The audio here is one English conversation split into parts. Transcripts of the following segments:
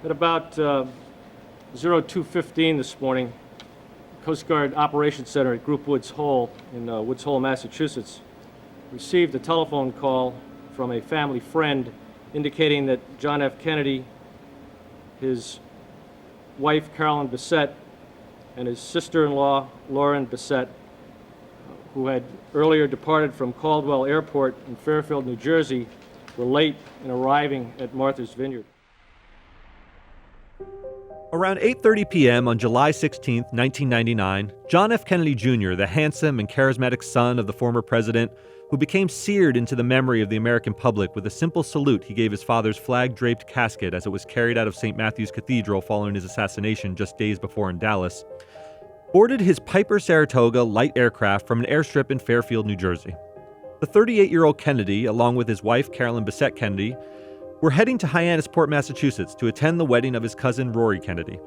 At about 02:15 this morning, Coast Guard Operations Center at Group Woods Hole in Woods Hole, Massachusetts, received a telephone call from a family friend indicating that John F. Kennedy, his wife Carolyn Bessette, and his sister-in-law Lauren Bessette, who had earlier departed from Caldwell Airport in Fairfield, New Jersey, were late in arriving at Martha's Vineyard. Around 8:30 p.m. on July 16, 1999, John F. Kennedy Jr., the handsome and charismatic son of the former president, who became seared into the memory of the American public with a simple salute he gave his father's flag-draped casket as it was carried out of St. Matthew's Cathedral following his assassination just days before in Dallas, boarded his Piper Saratoga light aircraft from an airstrip in Fairfield, New Jersey. The 38-year-old Kennedy, along with his wife Carolyn Bessette Kennedy, were heading to Hyannis Port, Massachusetts to attend the wedding of his cousin Rory Kennedy.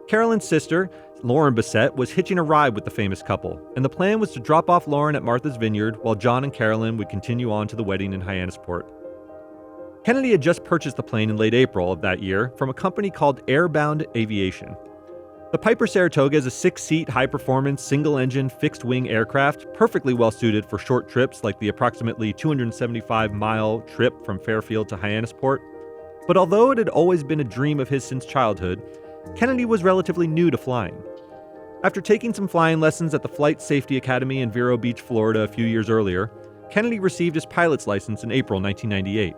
Carolyn's sister, Lauren Bessette, was hitching a ride with the famous couple, and the plan was to drop off Lauren at Martha's Vineyard while John and Carolyn would continue on to the wedding in Hyannis Port. Kennedy had just purchased the plane in late April of that year from a company called Airbound Aviation. The Piper Saratoga is a 6-seat, high-performance, single-engine, fixed-wing aircraft, perfectly well-suited for short trips like the approximately 275-mile trip from Fairfield to Hyannis Port. But although it had always been a dream of his since childhood, Kennedy was relatively new to flying. After taking some flying lessons at the Flight Safety Academy in Vero Beach, Florida a few years earlier, Kennedy received his pilot's license in April 1998.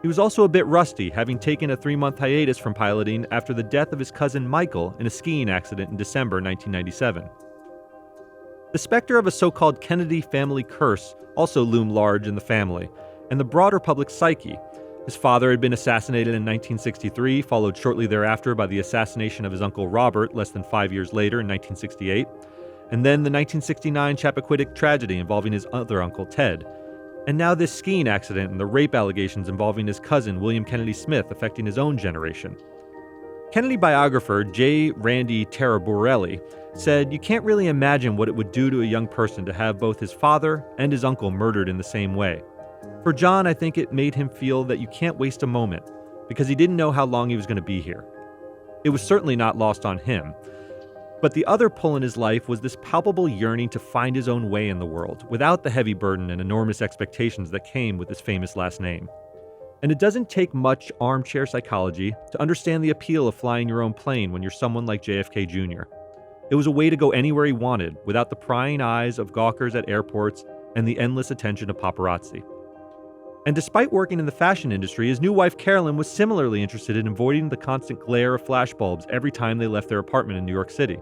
He was also a bit rusty, having taken a 3-month hiatus from piloting after the death of his cousin Michael in a skiing accident in December 1997. The specter of a so-called Kennedy family curse also loomed large in the family and the broader public psyche. His father had been assassinated in 1963, followed shortly thereafter by the assassination of his uncle Robert less than 5 years later in 1968, and then the 1969 Chappaquiddick tragedy involving his other uncle Ted. And now this skiing accident and the rape allegations involving his cousin, William Kennedy Smith, affecting his own generation. Kennedy biographer J. Randy Taraborelli said, "You can't really imagine what it would do to a young person to have both his father and his uncle murdered in the same way. For John, I think it made him feel that you can't waste a moment, because he didn't know how long he was going to be here. It was certainly not lost on him. But the other pull in his life was this palpable yearning to find his own way in the world, without the heavy burden and enormous expectations that came with his famous last name. And it doesn't take much armchair psychology to understand the appeal of flying your own plane when you're someone like JFK Jr. It was a way to go anywhere he wanted, without the prying eyes of gawkers at airports and the endless attention of paparazzi." And despite working in the fashion industry, his new wife Carolyn was similarly interested in avoiding the constant glare of flashbulbs every time they left their apartment in New York City.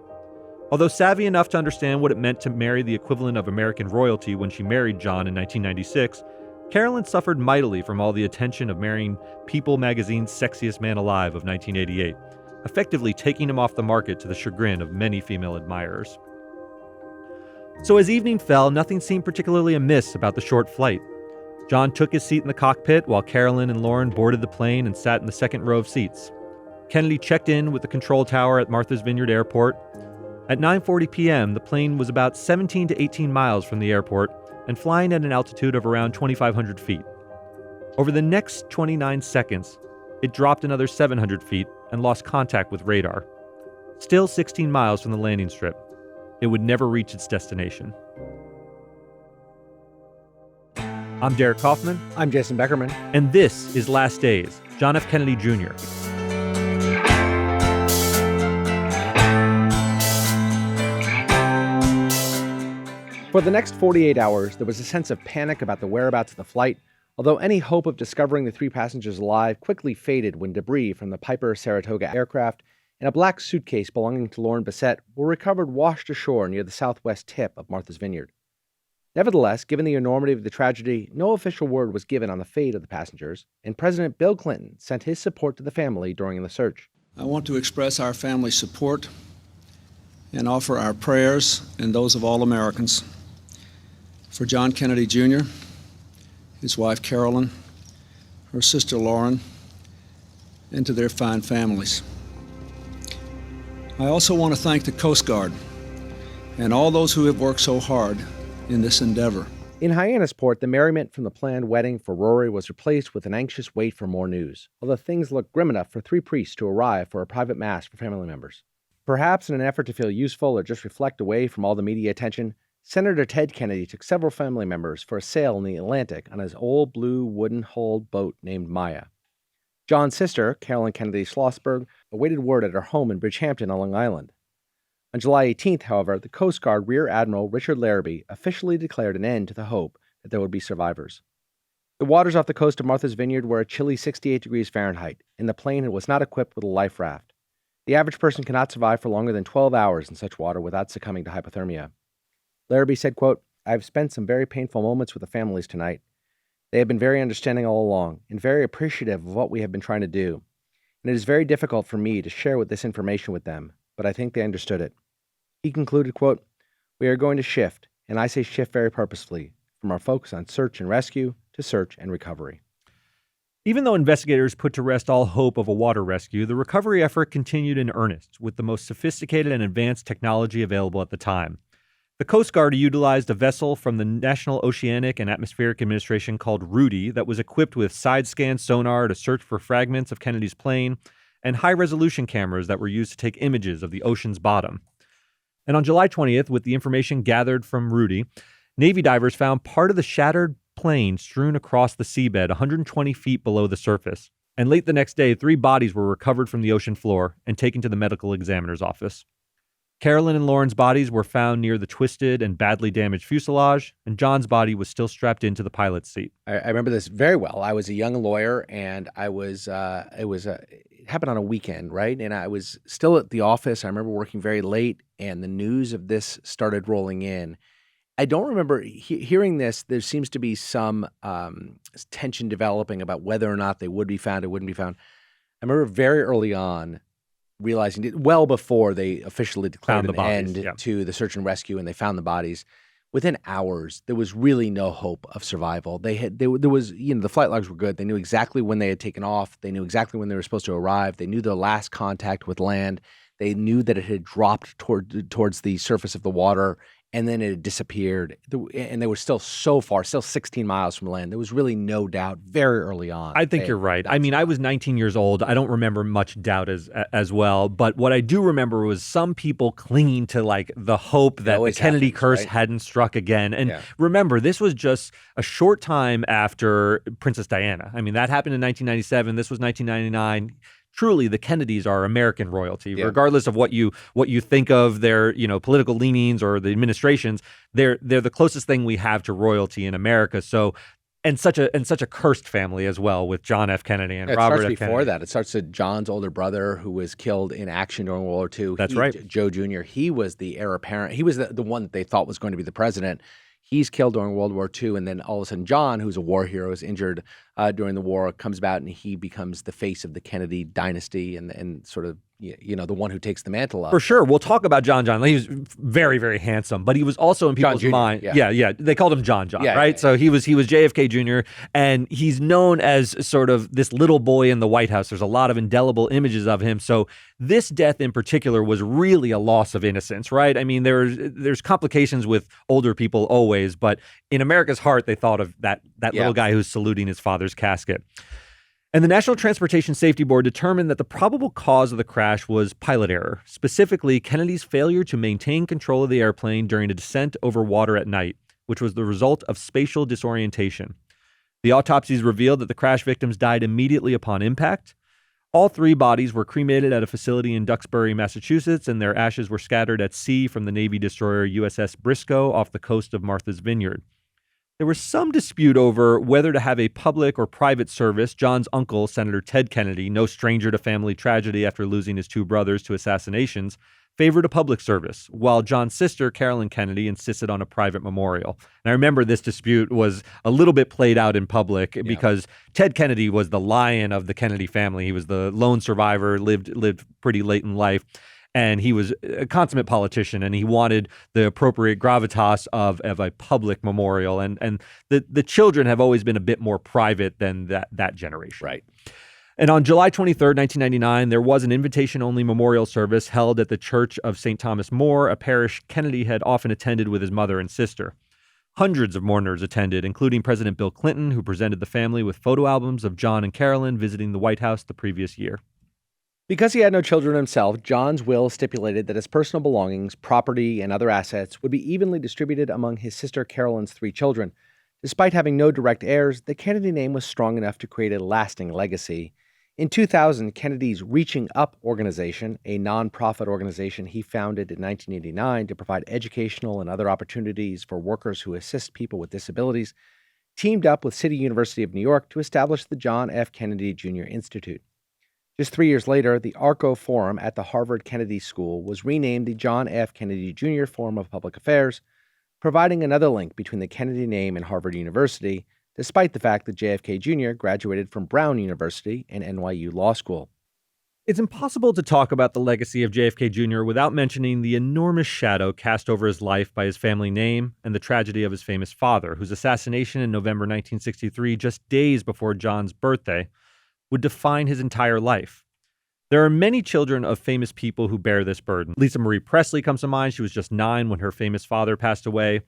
Although savvy enough to understand what it meant to marry the equivalent of American royalty when she married John in 1996, Carolyn suffered mightily from all the attention of marrying People magazine's Sexiest Man Alive of 1988, effectively taking him off the market to the chagrin of many female admirers. So as evening fell, nothing seemed particularly amiss about the short flight. John took his seat in the cockpit while Carolyn and Lauren boarded the plane and sat in the second row of seats. Kennedy checked in with the control tower at Martha's Vineyard Airport. At 9:40 p.m., the plane was about 17 to 18 miles from the airport and flying at an altitude of around 2,500 feet. Over the next 29 seconds, it dropped another 700 feet and lost contact with radar. Still 16 miles from the landing strip, it would never reach its destination. I'm Derek Kaufman. I'm Jason Beckerman. And this is Last Days, John F. Kennedy Jr. For the next 48 hours, there was a sense of panic about the whereabouts of the flight, although any hope of discovering the 3 passengers alive quickly faded when debris from the Piper Saratoga aircraft and a black suitcase belonging to Lauren Bessette were recovered washed ashore near the southwest tip of Martha's Vineyard. Nevertheless, given the enormity of the tragedy, no official word was given on the fate of the passengers, and President Bill Clinton sent his support to the family during the search. I want to express our family's support and offer our prayers and those of all Americans for John Kennedy Jr., his wife Carolyn, her sister Lauren, and to their fine families. I also want to thank the Coast Guard and all those who have worked so hard in this endeavor. In Hyannis Port, the merriment from the planned wedding for Rory was replaced with an anxious wait for more news, although things looked grim enough for 3 priests to arrive for a private mass for family members. Perhaps in an effort to feel useful or just reflect away from all the media attention, Senator Ted Kennedy took several family members for a sail in the Atlantic on his old blue wooden-hulled boat named Maya. John's sister, Carolyn Kennedy Schlossberg, awaited word at her home in Bridgehampton on Long Island. On July 18th, however, the Coast Guard Rear Admiral Richard Larrabee officially declared an end to the hope that there would be survivors. The waters off the coast of Martha's Vineyard were a chilly 68 degrees Fahrenheit, and the plane was not equipped with a life raft. The average person cannot survive for longer than 12 hours in such water without succumbing to hypothermia. Larrabee said, quote, "I have spent some very painful moments with the families tonight. They have been very understanding all along and very appreciative of what we have been trying to do. And it is very difficult for me to share this information with them, but I think they understood it." He concluded, quote, "We are going to shift, and I say shift very purposefully, from our focus on search and rescue to search and recovery." Even though investigators put to rest all hope of a water rescue, the recovery effort continued in earnest with the most sophisticated and advanced technology available at the time. The Coast Guard utilized a vessel from the National Oceanic and Atmospheric Administration called Rudy that was equipped with side-scan sonar to search for fragments of Kennedy's plane and high-resolution cameras that were used to take images of the ocean's bottom. And on July 20th, with the information gathered from Rudy, Navy divers found part of the shattered plane strewn across the seabed 120 feet below the surface. And late the next day, 3 bodies were recovered from the ocean floor and taken to the medical examiner's office. Carolyn and Lauren's bodies were found near the twisted and badly damaged fuselage, and John's body was still strapped into the pilot's seat. I remember this very well. I was a young lawyer, and it happened on a weekend, right? And I was still at the office. I remember working very late, and the news of this started rolling in. I don't remember hearing this. There seems to be some tension developing about whether or not they would be found or wouldn't be found. I remember very early on realizing it, well before they officially declared an end to the search and rescue, and they found the bodies. Within hours, there was really no hope of survival. There was, the flight logs were good. They knew exactly when they had taken off. They knew exactly when they were supposed to arrive. They knew their last contact with land. They knew that it had dropped towards the surface of the water, and then it had disappeared. And they were still so far, still 16 miles from land. There was really no doubt very early on. I think you're right. I mean, I was 19 years old. I don't remember much doubt as well. But what I do remember was some people clinging to like the hope that the Kennedy curse hadn't struck again. And remember, this was just a short time after Princess Diana. I mean, that happened in 1997. This was 1999. Truly, the Kennedys are American royalty, regardless of what you think of their political leanings or the administrations. They're the closest thing we have to royalty in America. So, and such a cursed family as well, with John F. Kennedy and Robert F. Kennedy. It starts before that. It starts with John's older brother, who was killed in action during World War II. That's right. Joe Jr. He was the heir apparent. He was the one that they thought was going to be the president. He's killed during World War II, and then all of a sudden John, who's a war hero, is injured during the war, comes about, and he becomes the face of the Kennedy dynasty and sort of, the one who takes the mantle up. For sure. We'll talk about John. He was very, very handsome, but he was also in people's mind. Yeah. They called him John, right? So he was JFK Jr., and he's known as sort of this little boy in the White House. There's a lot of indelible images of him. So this death in particular was really a loss of innocence, right? I mean, there's complications with older people always, but in America's heart, they thought of that little guy who's saluting his father's casket. And the National Transportation Safety Board determined that the probable cause of the crash was pilot error, specifically Kennedy's failure to maintain control of the airplane during a descent over water at night, which was the result of spatial disorientation. The autopsies revealed that the crash victims died immediately upon impact. All 3 bodies were cremated at a facility in Duxbury, Massachusetts, and their ashes were scattered at sea from the Navy destroyer USS Briscoe off the coast of Martha's Vineyard. There was some dispute over whether to have a public or private service. John's uncle, Senator Ted Kennedy, no stranger to family tragedy after losing his 2 brothers to assassinations, favored a public service, while John's sister, Carolyn Kennedy, insisted on a private memorial. And I remember this dispute was a little bit played out in public because Ted Kennedy was the lion of the Kennedy family. He was the lone survivor, lived pretty late in life. And he was a consummate politician, and he wanted the appropriate gravitas of a public memorial. And the children have always been a bit more private than that generation. Right. And on July 23rd, 1999, there was an invitation-only memorial service held at the Church of St. Thomas More, a parish Kennedy had often attended with his mother and sister. Hundreds of mourners attended, including President Bill Clinton, who presented the family with photo albums of John and Carolyn visiting the White House the previous year. Because he had no children himself, John's will stipulated that his personal belongings, property, and other assets would be evenly distributed among his sister Carolyn's 3 children. Despite having no direct heirs, the Kennedy name was strong enough to create a lasting legacy. In 2000, Kennedy's Reaching Up organization, a nonprofit organization he founded in 1989 to provide educational and other opportunities for workers who assist people with disabilities, teamed up with City University of New York to establish the John F. Kennedy Jr. Institute. Just 3 years later, the ARCO Forum at the Harvard Kennedy School was renamed the John F. Kennedy Jr. Forum of Public Affairs, providing another link between the Kennedy name and Harvard University, despite the fact that JFK Jr. graduated from Brown University and NYU Law School. It's impossible to talk about the legacy of JFK Jr. without mentioning the enormous shadow cast over his life by his family name and the tragedy of his famous father, whose assassination in November 1963, just days before John's birthday, would define his entire life. There are many children of famous people who bear this burden. Lisa Marie Presley comes to mind. She was just 9 when her famous father passed away.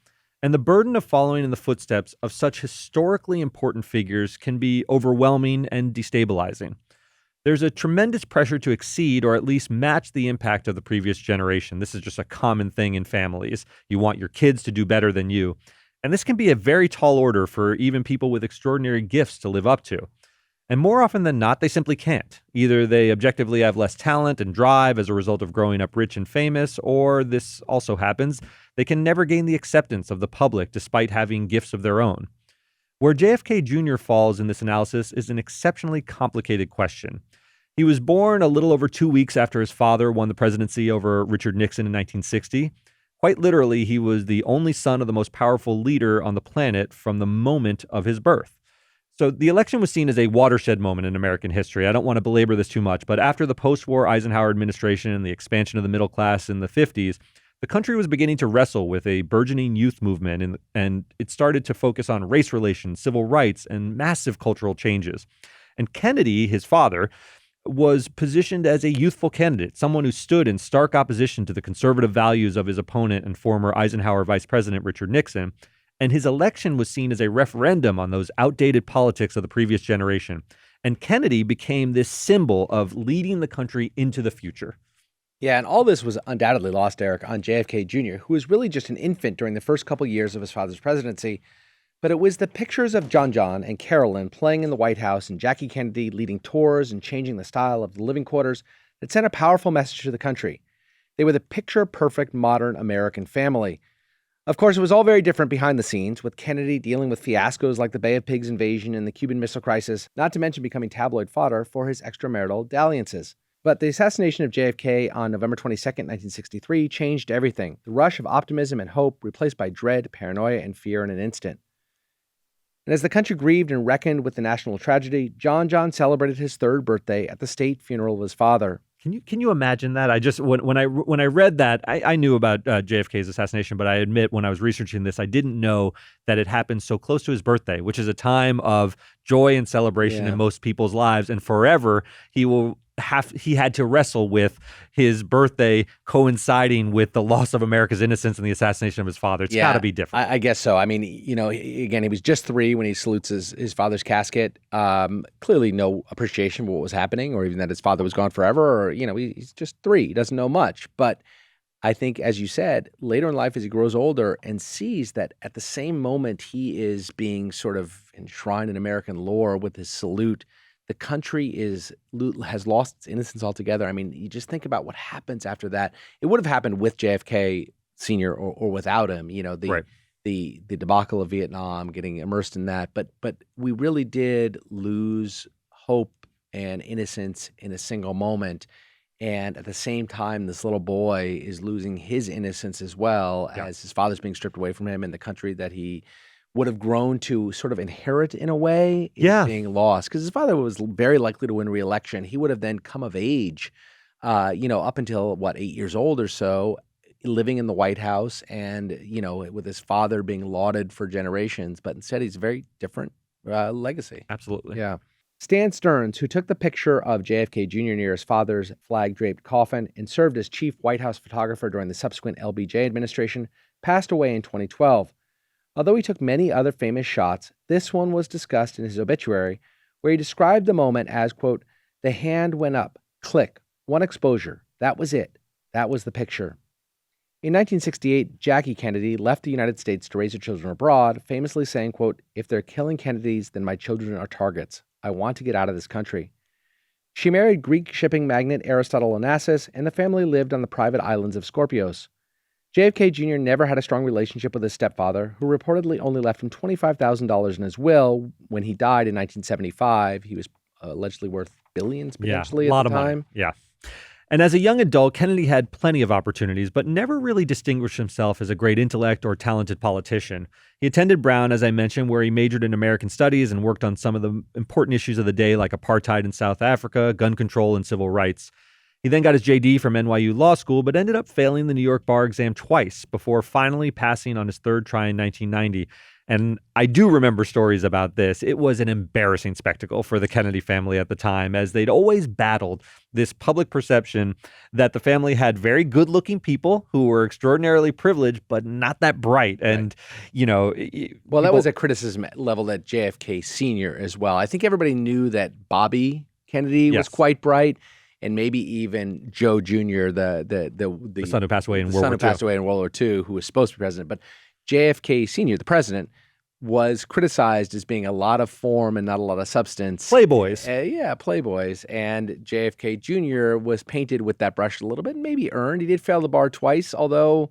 And the burden of following in the footsteps of such historically important figures can be overwhelming and destabilizing. There's a tremendous pressure to exceed or at least match the impact of the previous generation. This is just a common thing in families. You want your kids to do better than you. And this can be a very tall order for even people with extraordinary gifts to live up to. And more often than not, they simply can't. Either they objectively have less talent and drive as a result of growing up rich and famous, or this also happens, they can never gain the acceptance of the public despite having gifts of their own. Where JFK Jr. falls in this analysis is an exceptionally complicated question. He was born a little over 2 weeks after his father won the presidency over Richard Nixon in 1960. Quite literally, he was the only son of the most powerful leader on the planet from the moment of his birth. So the election was seen as a watershed moment in American history. I don't want to belabor this too much, but after the post-war Eisenhower administration and the expansion of the middle class in the 50s, the country was beginning to wrestle with a burgeoning youth movement, and it started to focus on race relations, civil rights, and massive cultural changes. And Kennedy, his father, was positioned as a youthful candidate, someone who stood in stark opposition to the conservative values of his opponent and former Eisenhower Vice President Richard Nixon. And his election was seen as a referendum on those outdated politics of the previous generation. And Kennedy became this symbol of leading the country into the future. Yeah, and all this was undoubtedly lost, Eric, on JFK Jr., who was really just an infant during the first couple years of his father's presidency. But it was the pictures of John and Carolyn playing in the White House and Jackie Kennedy leading tours and changing the style of the living quarters that sent a powerful message to the country. They were the picture-perfect modern American family. Of course, it was all very different behind the scenes, with Kennedy dealing with fiascos like the Bay of Pigs invasion and the Cuban Missile Crisis, not to mention becoming tabloid fodder for his extramarital dalliances. But the assassination of JFK on November 22, 1963 changed everything. The rush of optimism and hope replaced by dread, paranoia, and fear in an instant. And as the country grieved and reckoned with the national tragedy, John celebrated his 3rd birthday at the state funeral of his father. Can you imagine that? I just when I read that, I knew about JFK's assassination, but I admit when I was researching this, I didn't know that it happened so close to his birthday, which is a time of joy and celebration in most people's lives, and forever he had to wrestle with his birthday coinciding with the loss of America's innocence and the assassination of his father. It's got to be different. I guess so. I mean, again, he was just 3 when he salutes his father's casket. Clearly no appreciation for what was happening, or even that his father was gone forever, or, he's just 3. He doesn't know much. But I think, as you said, later in life as he grows older and sees that at the same moment he is being sort of enshrined in American lore with his salute, the country has lost its innocence altogether. I mean, you just think about what happens after that. It would have happened with JFK Sr. or without him, the debacle of Vietnam, getting immersed in that. But we really did lose hope and innocence in a single moment. And at the same time, this little boy is losing his innocence as well, as his father's being stripped away from him, and the country that he would have grown to sort of inherit in a way is being lost. Because his father was very likely to win re-election. He would have then come of age, up until, 8 years old or so, living in the White House and, with his father being lauded for generations. But instead, he's a very different legacy. Absolutely. Yeah. Stan Stearns, who took the picture of JFK Jr. near his father's flag-draped coffin and served as chief White House photographer during the subsequent LBJ administration, passed away in 2012. Although he took many other famous shots, this one was discussed in his obituary, where he described the moment as, quote, "The hand went up, click, one exposure. That was it. That was the picture." In 1968, Jackie Kennedy left the United States to raise her children abroad, famously saying, quote, "If they're killing Kennedys, then my children are targets. I want to get out of this country." She married Greek shipping magnate Aristotle Onassis, and the family lived on the private islands of Scorpios. JFK Jr. never had a strong relationship with his stepfather, who reportedly only left him $25,000 in his will. When he died in 1975, he was allegedly worth billions potentially a lot at the of time. money. Yeah. And as a young adult, Kennedy had plenty of opportunities, but never really distinguished himself as a great intellect or talented politician. He attended Brown, as I mentioned, where he majored in American studies and worked on some of the important issues of the day, like apartheid in South Africa, gun control, and civil rights. He then got his JD from NYU Law School, but ended up failing the New York bar exam twice before finally passing on his third try in 1990. And I do remember stories about this. It was an embarrassing spectacle for the Kennedy family at the time, as they'd always battled this public perception that the family had very good-looking people who were extraordinarily privileged, but not that bright. And, you know... Well, that was a criticism leveled at JFK Sr. as well. I think everybody knew that Bobby Kennedy was quite bright, and maybe even Joe Jr., the son who passed away in World War II. The son who passed away in World War II, who was supposed to be president. But JFK Sr., the president, was criticized as being a lot of form and not a lot of substance. Playboys. Playboys. And JFK Jr. was painted with that brush a little bit, and maybe earned. He did fail the bar twice, although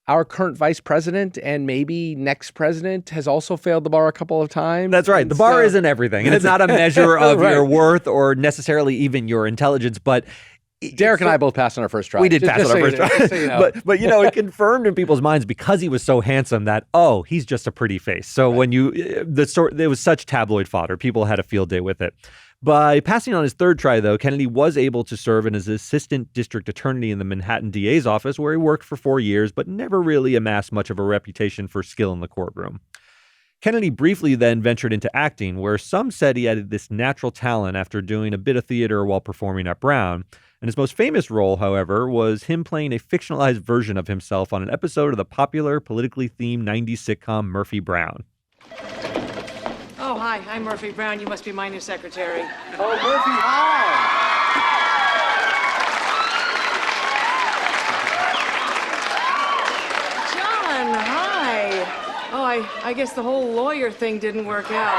our current vice president and maybe next president has also failed the bar a couple of times. That's right. The bar isn't everything. And it's not a measure of your worth or necessarily even your intelligence, but... Derek and I both passed on our first try. We did pass on our first try. So you know. But you know, it confirmed in people's minds because he was so handsome that, oh, he's just a pretty face. So when there was such tabloid fodder, people had a field day with it. By passing on his third try, though, Kennedy was able to serve as assistant district attorney in the Manhattan DA's office, where he worked for 4 years, but never really amassed much of a reputation for skill in the courtroom. Kennedy briefly then ventured into acting, where some said he had this natural talent after doing a bit of theater while performing at Brown. And his most famous role, however, was him playing a fictionalized version of himself on an episode of the popular politically themed 90s sitcom Murphy Brown. Oh, hi, I'm Murphy Brown. You must be my new secretary. Oh, Murphy, hi! John, hi. Oh, I guess the whole lawyer thing didn't work out.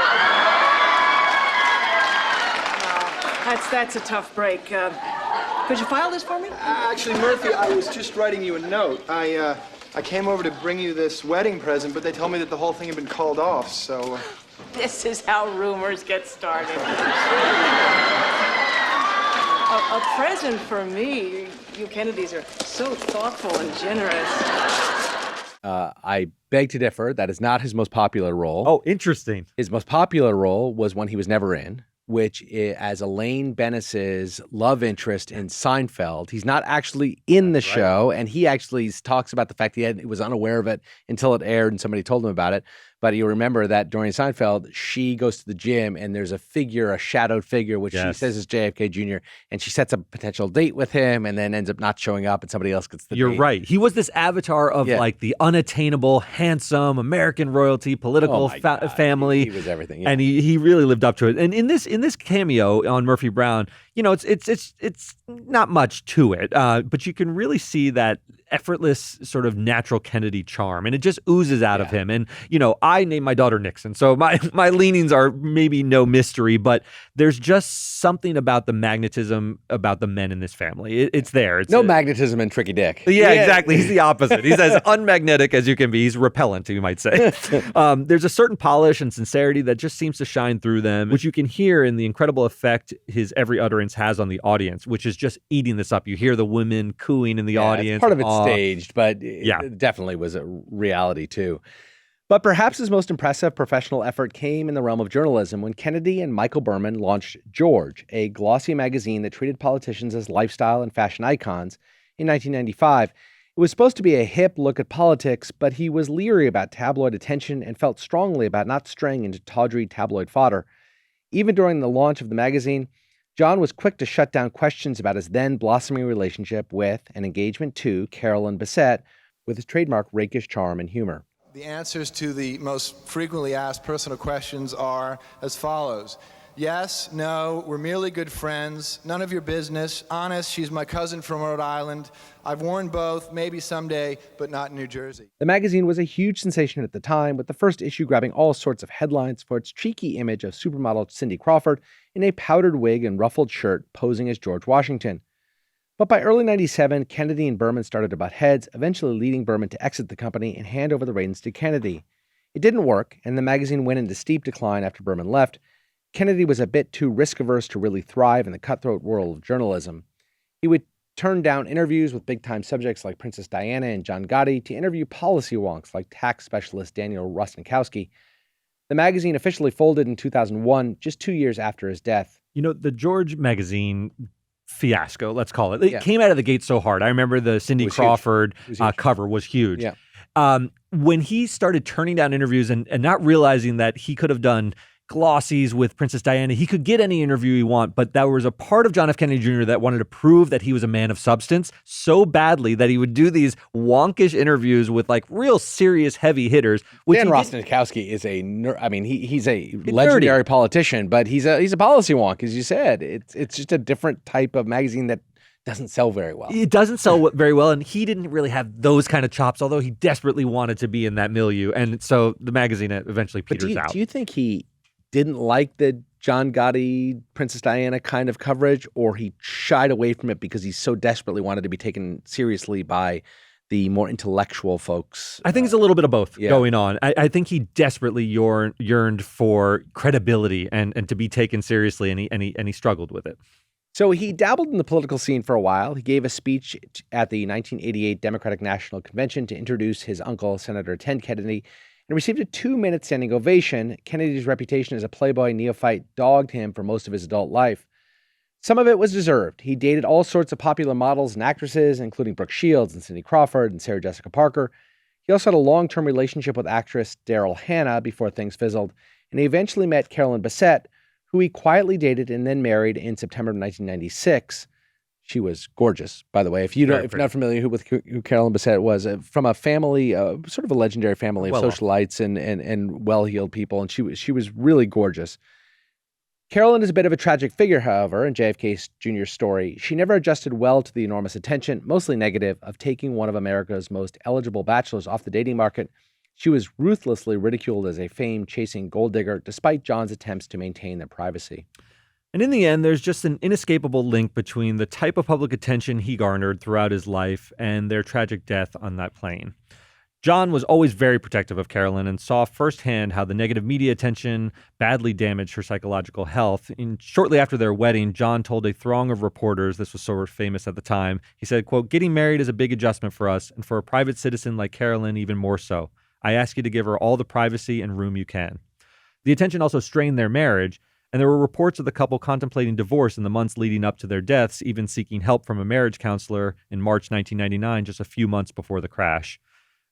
No, that's a tough break. Could you file this for me? Actually, Murphy, I was just writing you a note. I came over to bring you this wedding present, but they told me that the whole thing had been called off, so... This is how rumors get started. A present for me. You Kennedys are so thoughtful and generous. I beg to differ. That is not his most popular role. Oh, interesting. His most popular role was one he was never in, which is as Elaine Bennis's love interest in Seinfeld. He's not actually in the show, and he actually talks about the fact he was unaware of it until it aired and somebody told him about it. But you remember that during Seinfeld, she goes to the gym and there's a figure, a shadowed figure, which she says is JFK Jr., and she sets up a potential date with him and then ends up not showing up and somebody else gets the date. You're right. He was this avatar of like the unattainable, handsome, American royalty, political family. He was everything. Yeah. And he really lived up to it. And in this cameo on Murphy Brown, you know, it's not much to it, but you can really see that effortless sort of natural Kennedy charm, and it just oozes out of him. And, you know, I named my daughter Nixon, so my leanings are maybe no mystery, but there's just something about the magnetism about the men in this family. It's there. It's magnetism in Tricky Dick. Yeah, exactly. He's the opposite. He's as unmagnetic as you can be. He's repellent, you might say. There's a certain polish and sincerity that just seems to shine through them, which you can hear in the incredible effect his every utterance has on the audience, which is just eating this up. You hear the women cooing in the audience. Part of it's staged, but it definitely was a reality too. But perhaps his most impressive professional effort came in the realm of journalism when Kennedy and Michael Berman launched George, a glossy magazine that treated politicians as lifestyle and fashion icons, in 1995. It was supposed to be a hip look at politics, but he was leery about tabloid attention and felt strongly about not straying into tawdry tabloid fodder. Even during the launch of the magazine, John was quick to shut down questions about his then blossoming relationship with and engagement to Carolyn Bessette, with his trademark rakish charm and humor. The answers to the most frequently asked personal questions are as follows. Yes, no, we're merely good friends, none of your business, honest, she's my cousin from Rhode Island, I've worn both, maybe someday, but not in New Jersey. The magazine was a huge sensation at the time, with the first issue grabbing all sorts of headlines for its cheeky image of supermodel Cindy Crawford in a powdered wig and ruffled shirt posing as George Washington. But by early 97, Kennedy and Berman started to butt heads, eventually leading Berman to exit the company and hand over the reins to Kennedy. It didn't work, and the magazine went into steep decline after Berman left. Kennedy was a bit too risk-averse to really thrive in the cutthroat world of journalism. He would turn down interviews with big-time subjects like Princess Diana and John Gotti to interview policy wonks like tax specialist Daniel Rostenkowski. The magazine officially folded in 2001, just 2 years after his death. You know, the George magazine fiasco, let's call it. It came out of the gate so hard. I remember the Cindy Crawford cover was huge. Yeah. When he started turning down interviews and not realizing that he could have done glossies with Princess Diana, he could get any interview he want, but there was a part of John F. Kennedy Jr. that wanted to prove that he was a man of substance so badly that he would do these wonkish interviews with like real serious heavy hitters. Dan Rostenkowski is he's a legendary politician, but he's a policy wonk, as you said. It's just a different type of magazine that doesn't sell very well. It doesn't sell very well, and he didn't really have those kind of chops, although he desperately wanted to be in that milieu, and so the magazine eventually peters out. Do you think he didn't like the John Gotti, Princess Diana kind of coverage, or he shied away from it because he so desperately wanted to be taken seriously by the more intellectual folks? I think it's a little bit of both going on. I think he desperately yearned for credibility and to be taken seriously, and he struggled with it. So he dabbled in the political scene for a while. He gave a speech at the 1988 Democratic National Convention to introduce his uncle, Senator Ted Kennedy, and received a 2-minute standing ovation. Kennedy's reputation as a playboy neophyte dogged him for most of his adult life. Some of it was deserved. He dated all sorts of popular models and actresses, including Brooke Shields and Cindy Crawford and Sarah Jessica Parker. He also had a long-term relationship with actress Daryl Hannah before things fizzled, and he eventually met Carolyn Bessette, who he quietly dated and then married in September of 1996. She was gorgeous, by the way. If you're not familiar with who Carolyn Bessette was, from a family, sort of a legendary family of socialites and well-heeled people, and she was really gorgeous. Carolyn is a bit of a tragic figure, however, in JFK Jr.'s story. She never adjusted well to the enormous attention, mostly negative, of taking one of America's most eligible bachelors off the dating market. She was ruthlessly ridiculed as a fame-chasing gold digger, despite John's attempts to maintain their privacy. And in the end, there's just an inescapable link between the type of public attention he garnered throughout his life and their tragic death on that plane. John was always very protective of Carolyn and saw firsthand how the negative media attention badly damaged her psychological health. And shortly after their wedding, John told a throng of reporters, this was sort of famous at the time, he said, quote, "Getting married is a big adjustment for us, and for a private citizen like Carolyn, even more so. I ask you to give her all the privacy and room you can." The attention also strained their marriage, and there were reports of the couple contemplating divorce in the months leading up to their deaths, even seeking help from a marriage counselor in March 1999, just a few months before the crash.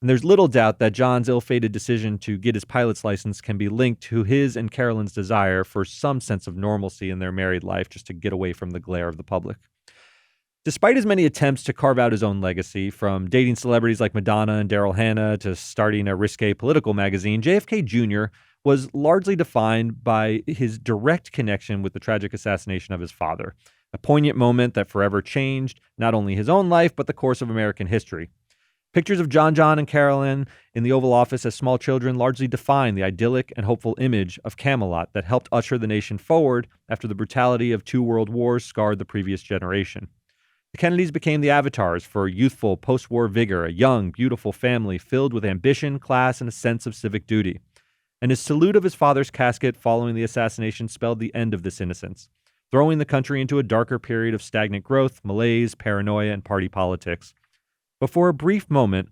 And there's little doubt that John's ill-fated decision to get his pilot's license can be linked to his and Carolyn's desire for some sense of normalcy in their married life, just to get away from the glare of the public. Despite his many attempts to carve out his own legacy, from dating celebrities like Madonna and Daryl Hannah to starting a risque political magazine, JFK Jr. was largely defined by his direct connection with the tragic assassination of his father, a poignant moment that forever changed not only his own life, but the course of American history. Pictures of John and Carolyn in the Oval Office as small children largely define the idyllic and hopeful image of Camelot that helped usher the nation forward after the brutality of 2 world wars scarred the previous generation. The Kennedys became the avatars for youthful post-war vigor, a young, beautiful family filled with ambition, class, and a sense of civic duty. And his salute of his father's casket following the assassination spelled the end of this innocence, throwing the country into a darker period of stagnant growth, malaise, paranoia, and party politics. But for a brief moment,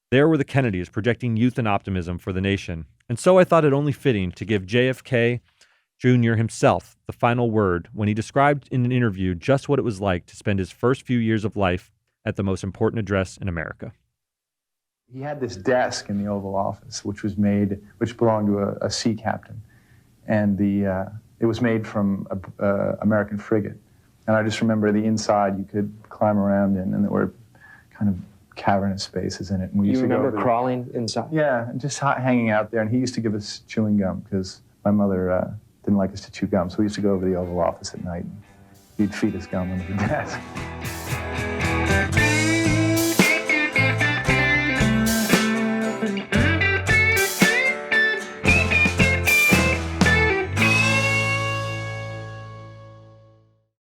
there were the Kennedys projecting youth and optimism for the nation. And so I thought it only fitting to give JFK Jr. himself the final word when he described in an interview just what it was like to spend his first few years of life at the most important address in America. He had this desk in the Oval Office, which belonged to a sea captain. And it was made from a American frigate. And I just remember the inside you could climb around in, and there were kind of cavernous spaces in it. And we You used to go remember over crawling inside? Yeah, just hanging out there. And he used to give us chewing gum because my mother didn't like us to chew gum. So we used to go over to the Oval Office at night. And he'd feed us gum under the desk.